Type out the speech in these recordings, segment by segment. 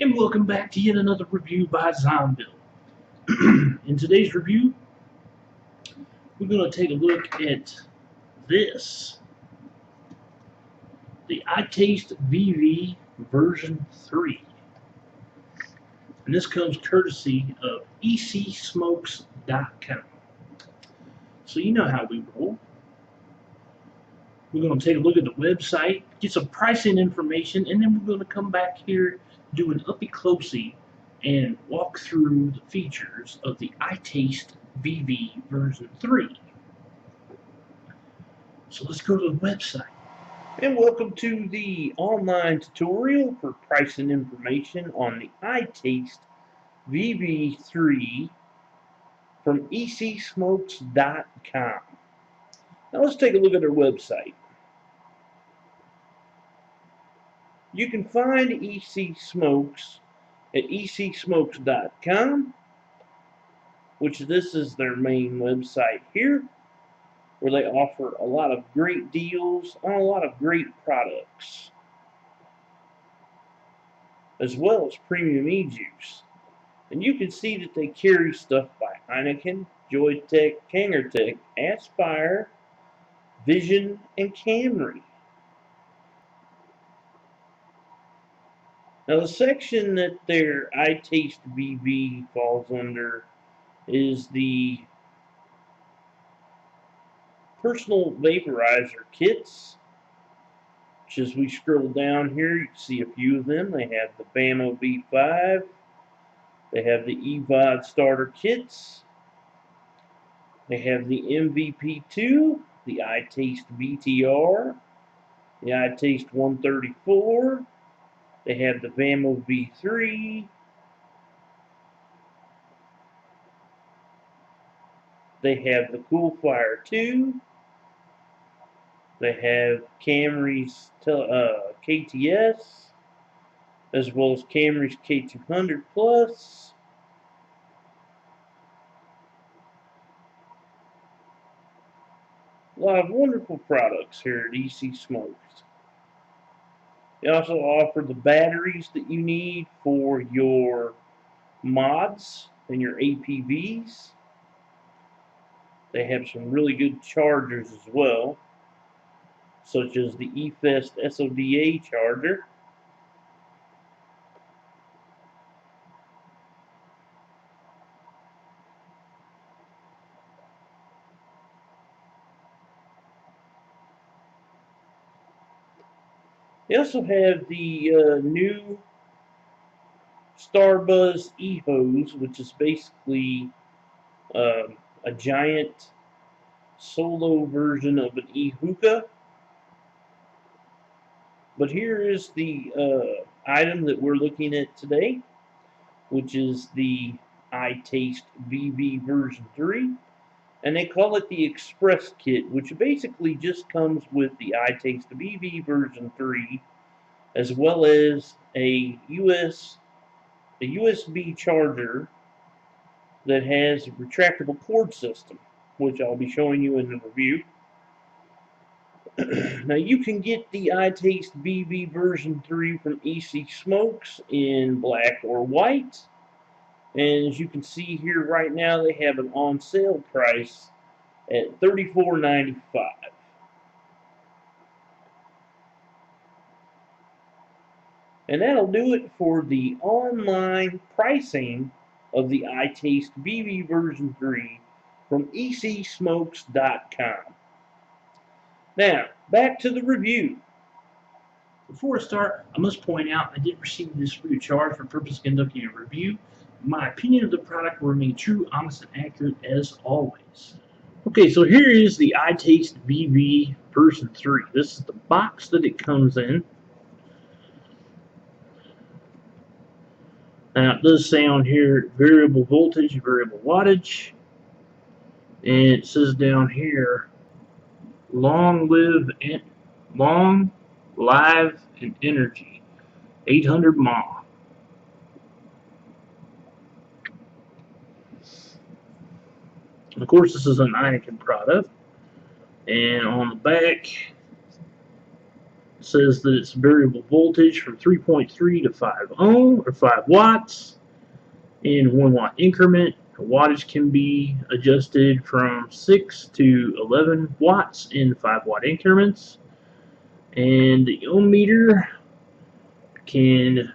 And welcome back to yet another review by Zombill. In today's review, we're going to take a look at this, the iTaste VV version 3. And this comes courtesy of ECSmokes.com. So you know how we roll. We're going to take a look at the website, get some pricing information, and then we're going to come back here, do an uppy-closey, and walk through the features of the iTaste VV version 3. So let's go to the website. And welcome to the online tutorial for pricing information on the iTaste VV3 from ECSmokes.com. Now let's take a look at our website. You can find ECSmokes at ECSmokes.com, which this is their main website here, where they offer a lot of great deals on a lot of great products, as well as premium e-juice. And you can see that they carry stuff by Heineken, Joytech, Kangertech, Aspire, Vision, and Camry. Now the section that their iTaste VV falls under is the personal vaporizer kits, which as we scroll down here, you can see a few of them. They have the Bamo V5, they have the EVOD starter kits, they have the MVP2, the iTaste VTR, the iTaste 134, they have the Bamo V3, they have the Coolfire 2, they have Camry's KTS, as well as Camry's K200 Plus. A lot of wonderful products here at ECSmokes. They also offer the batteries that you need for your mods and your APVs. They have some really good chargers as well, such as the eFest SODA charger. They also have the new Starbuzz E-Hose, which is basically a giant solo version of an E-Hookah. But here is the item that we're looking at today, which is the iTaste VV version 3. And they call it the Express Kit, which basically just comes with the iTaste VV version 3, as well as a USB charger that has a retractable cord system, which I'll be showing you in the review. Now you can get the iTaste VV version 3 from ECSmokes in black or white. And as you can see here right now, they have an on sale price at $34.95. And that'll do it for the online pricing of the iTaste BB version 3 from ECSmokes.com. Now, back to the review. Before I start, I must point out I did receive this free of charge for the purpose of conducting a review. My opinion of the product will remain true, honest, and accurate as always. Okay, so here is the iTaste BB version 3. This is the box that it comes in. Now it does say on here variable voltage, variable wattage, and it says down here long, live, and energy, 800 mAh. Of course, this is an Heineken product, and on the back it says that it's variable voltage from 3.3 to 5 ohm or 5 watts in 1 watt increment. The wattage can be adjusted from 6 to 11 watts in 5 watt increments, and the ohm meter can,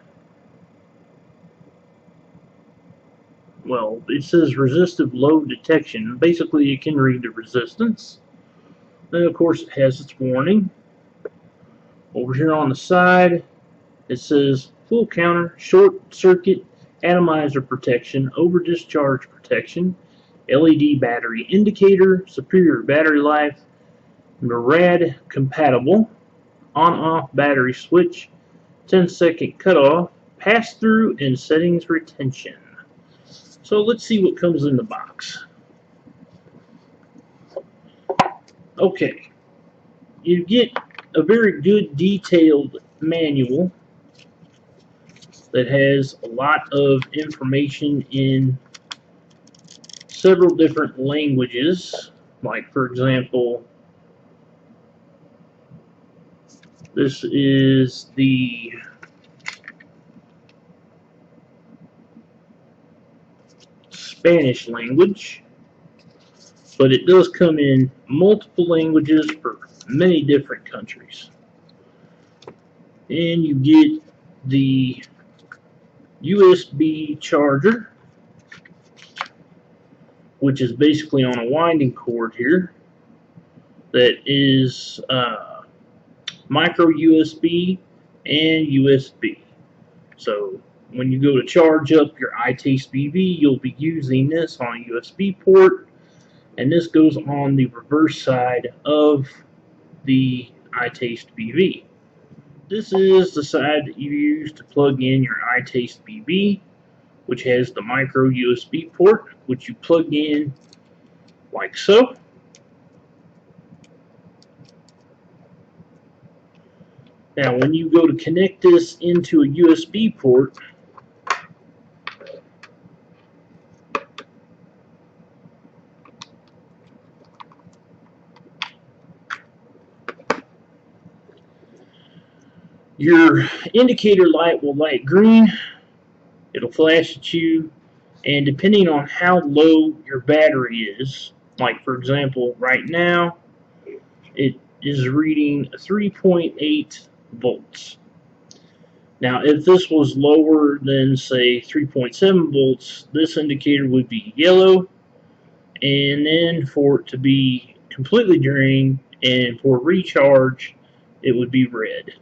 well, it says resistive load detection. Basically, it can read the resistance. Then, of course, it has its warning. Over here on the side, it says full counter, short circuit, atomizer protection, over discharge protection, LED battery indicator, superior battery life, NORAD compatible, on-off battery switch, 10-second cutoff, pass-through, and settings retention. So let's see what comes in the box. Okay, you get a very good detailed manual that has a lot of information in several different languages. Like, for example, this is the Spanish language, but it does come in multiple languages for many different countries. And you get the USB charger, which is basically on a winding cord here that is micro USB and USB. So when you go to charge up your iTaste BB, you'll be using this on a USB port, and this goes on the reverse side of the iTaste BB. This is the side that you use to plug in your iTaste BB, which has the micro USB port, which you plug in like so. Now, when you go to connect this into a USB port, your indicator light will light green. It'll flash at you, and depending on how low your battery is, like for example, right now, it is reading 3.8 volts. Now, if this was lower than, say, 3.7 volts, this indicator would be yellow, and then for it to be completely drained and for recharge, it would be red.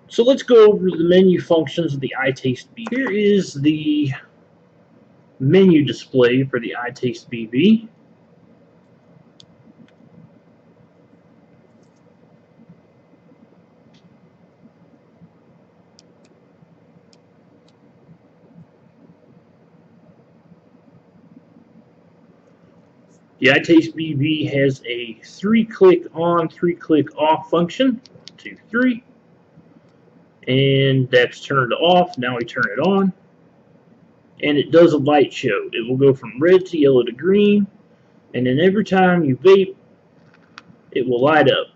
So let's go over the menu functions of the iTaste BB. Here is the menu display for the iTaste BB. The iTaste BB has a 3-click on, 3-click off function. 1, 2, 3. And that's turned off. Now we turn it on. And it does a light show. It will go from red to yellow to green. And then every time you vape, it will light up.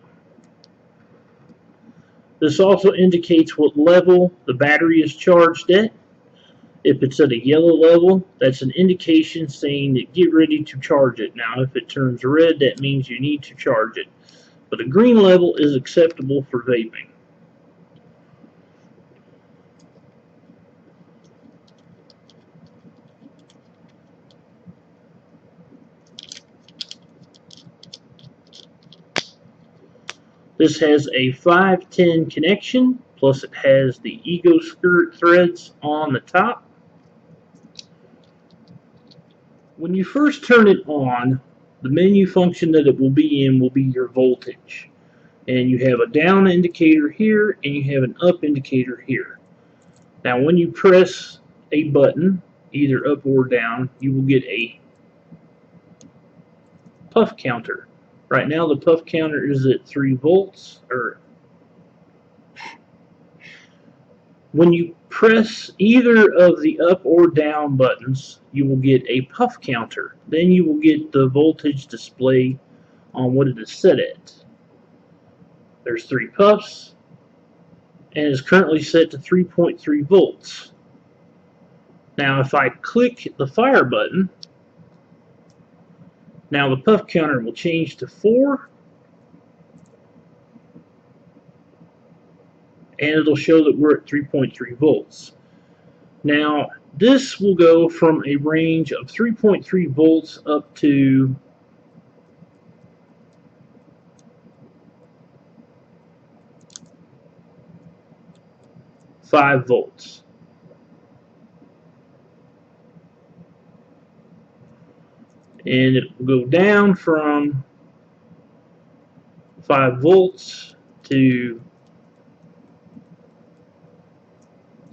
This also indicates what level the battery is charged at. If it's at a yellow level, that's an indication saying that get ready to charge it. Now, if it turns red, that means you need to charge it. But a green level is acceptable for vaping. This has a 510 connection, plus it has the Ego skirt threads on the top. When you first turn it on, the menu function that it will be in will be your voltage. And you have a down indicator here, and you have an up indicator here. Now when you press a button, either up or down, you will get a puff counter. Right now the puff counter is at 3 volts. When you press either of the up or down buttons, you will get a puff counter. Then you will get the voltage display on what it is set at. There's 3 puffs, and is currently set to 3.3 volts. Now if I click the fire button, now the puff counter will change to 4, and it'll show that we're at 3.3 volts. Now this will go from a range of 3.3 volts up to 5 volts. And it will go down from 5 volts to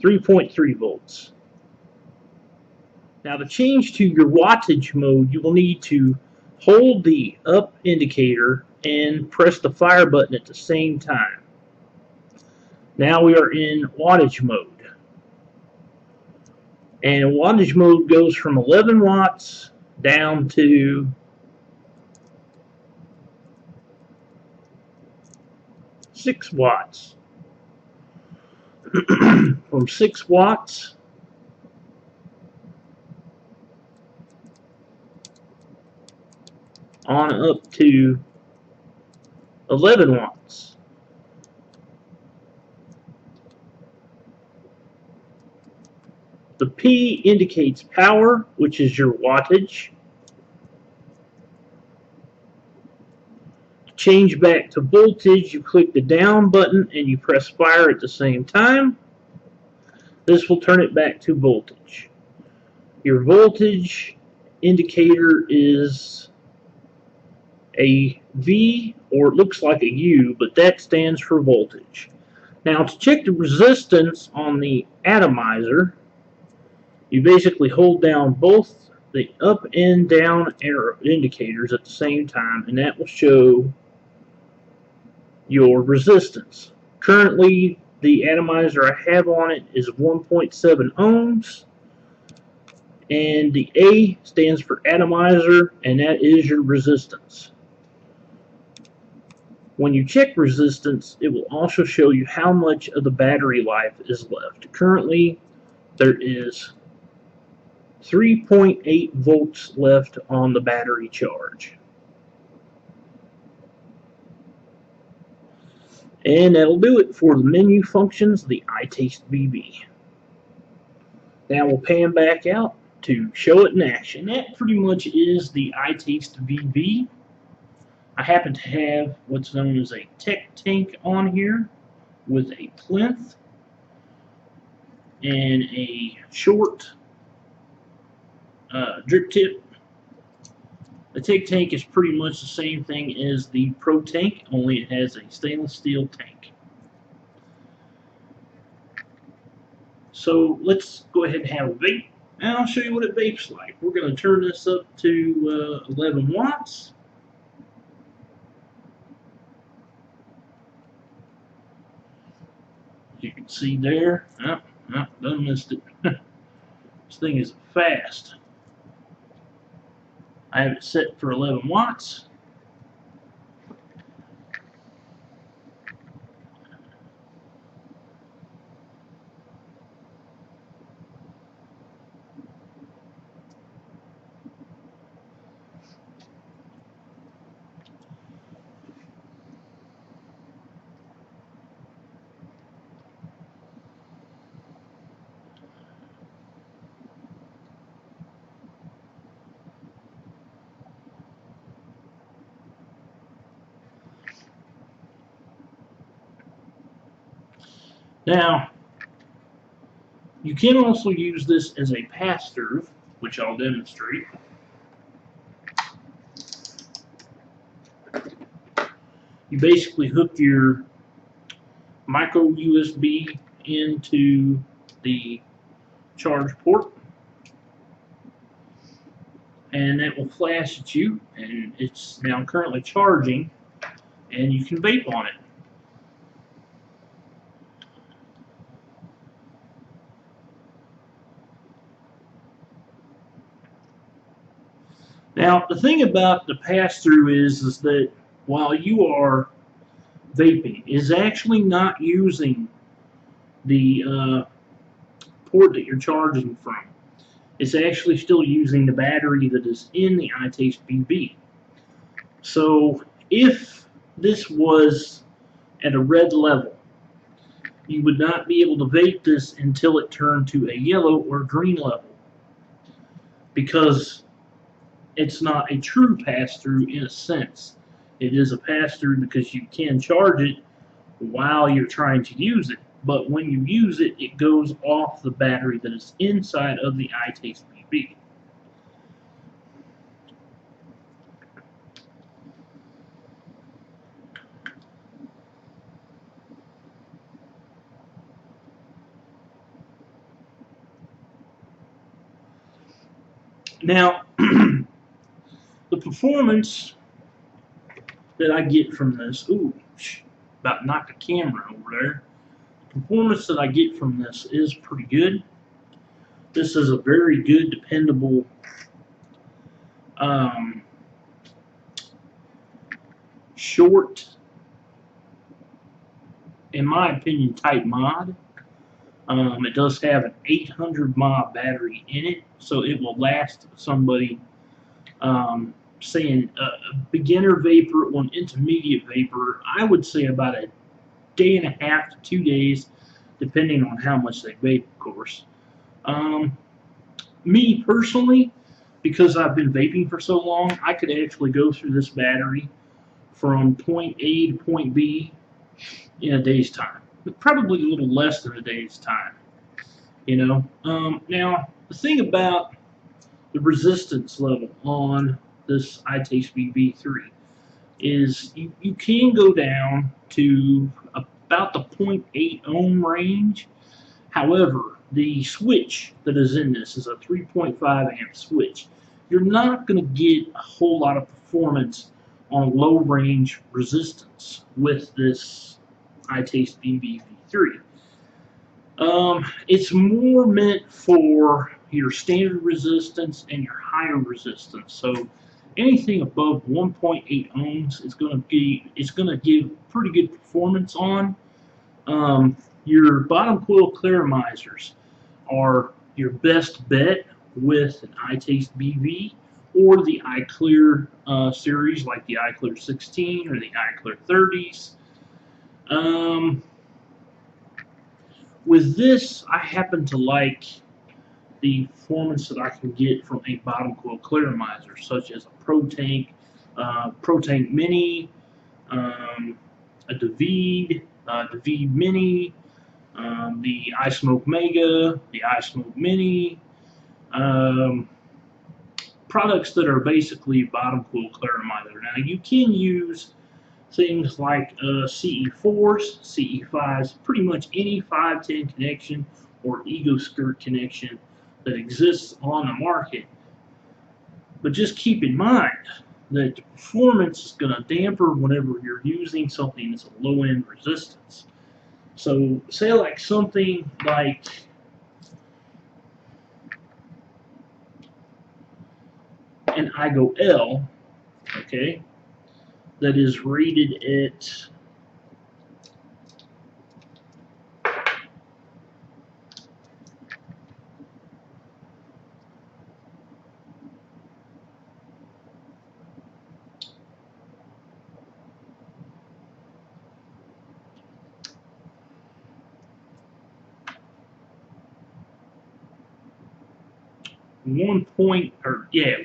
3.3 volts. Now to change to your wattage mode, you will need to hold the up indicator and press the fire button at the same time. Now we are in wattage mode. And wattage mode goes from 11 watts down to 6 watts. From 6 watts on up to 11 watts. The P indicates power, which is your wattage. To change back to voltage, you click the down button and you press fire at the same time. This will turn it back to voltage. Your voltage indicator is a V, or it looks like a U, but that stands for voltage. Now to check the resistance on the atomizer, you basically hold down both the up and down arrow indicators at the same time, and that will show your resistance. Currently, the atomizer I have on it is 1.7 ohms, and the A stands for atomizer, and that is your resistance. When you check resistance, it will also show you how much of the battery life is left. Currently, there is 3.8 volts left on the battery charge. And that'll do it for the menu functions, the iTaste VB. Now we'll pan back out to show it in action. That pretty much is the iTaste VB. I happen to have what's known as a tech tank on here with a plinth and a short drip tip. The tech tank is pretty much the same thing as the Pro tank, only it has a stainless steel tank. So let's go ahead and have a vape, and I'll show you what it vapes like. We're going to turn this up to 11 watts. As you can see there, done missed it. This thing is fast. I have it set for 11 watts. Now, you can also use this as a pass-through, which I'll demonstrate. You basically hook your micro USB into the charge port, and that will flash at you, and it's now currently charging, and you can vape on it. Now, the thing about the pass-through is that while you are vaping, is actually not using the port that you're charging from. It's actually still using the battery that is in the iTaste BB. So if this was at a red level, you would not be able to vape this until it turned to a yellow or green level, because it's not a true pass-through in a sense. It is a pass-through because you can charge it while you're trying to use it, but when you use it, it goes off the battery that is inside of the iTaste BB. Now, the performance that I get from this, about knocked the camera over there. The performance that I get from this is pretty good. This is a very good, dependable short, in my opinion, type mod. It does have an 800 mAh battery in it, so it will last somebody, say a beginner vapor or an intermediate vapor, I would say about a day and a half to 2 days, depending on how much they vape, of course. Me personally, because I've been vaping for so long, I could actually go through this battery from point A to point B in a day's time, but probably a little less than a day's time. Now the thing about the resistance level on this iTaste BB3 is you can go down to about the 0.8 ohm range. However, the switch that is in this is a 3.5 amp switch. You're not going to get a whole lot of performance on low range resistance with this iTaste BB3. It's more meant for your standard resistance and your higher resistance. So anything above 1.8 ohms is going to give pretty good performance on. Your bottom coil claromizers are your best bet with an iTaste BV or the iClear series, like the iClear 16 or the iClear 30s. With this, I happen to like the performance that I can get from a bottom coil clarimizer, such as a ProTank Mini, a David Mini, the iSmoke Mega, the iSmoke Mini, products that are basically bottom coil clarimizer. Now you can use things like CE4s, CE5s, pretty much any 510 connection or ego skirt connection that exists on the market. But just keep in mind that the performance is going to damper whenever you're using something that's a low-end resistance. So say like something like an iGo L, okay, that is rated at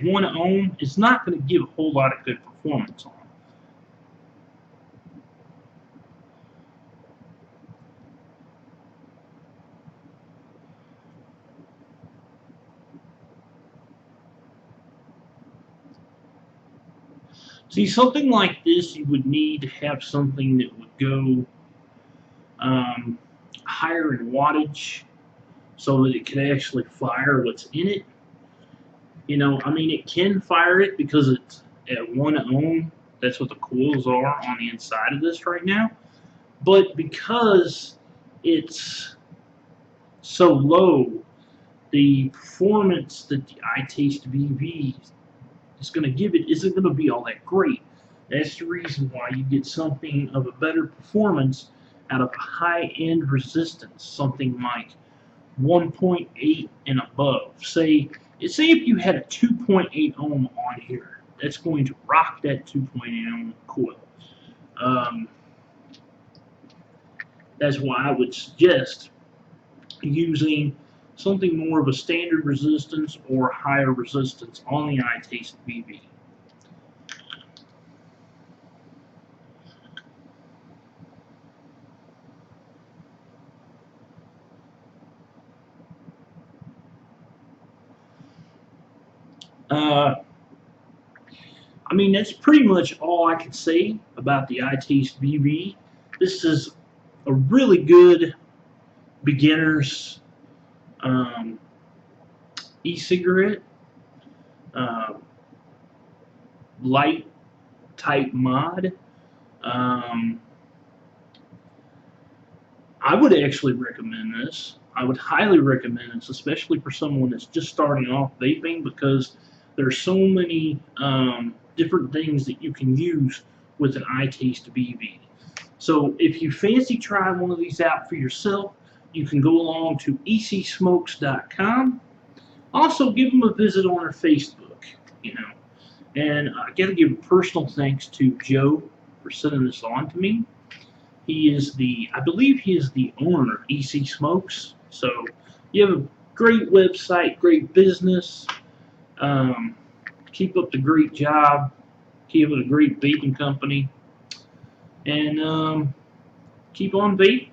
1 ohm, is not going to give a whole lot of good performance on. See, something like this, you would need to have something that would go um, higher in wattage so that it could actually fire what's in it. You know, I mean, it can fire it because it's at 1 ohm. That's what the coils are on the inside of this right now. But because it's so low, the performance that the iTaste VV is going to give it isn't going to be all that great. That's the reason why you get something of a better performance out of a high-end resistance, something like 1.8 and above. Say if you had a 2.8 ohm on here, that's going to rock that 2.8 ohm coil. Um, that's why I would suggest using something more of a standard resistance or higher resistance on the iTaste VV. Uh, I mean, that's pretty much all I can say about the iTaste VV. This is a really good beginner's um, e-cigarette, uh, light type mod. Um, I would actually recommend this. I would highly recommend this, especially for someone that's just starting off vaping, because there's so many different things that you can use with an iTaste VV. So if you fancy trying one of these out for yourself, you can go along to ECSmokes.com. Also, give them a visit on their Facebook, you know. And I got to give a personal thanks to Joe for sending this on to me. He is I believe he is the owner of ECSmokes. So you have a great website, great business. Um, keep up the great job. Keep up a great vaping company. And keep on vaping,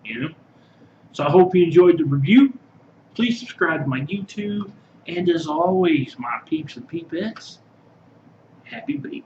you know. So I hope you enjoyed the review. Please subscribe to my YouTube. And as always, my peeps and peepettes, happy vaping.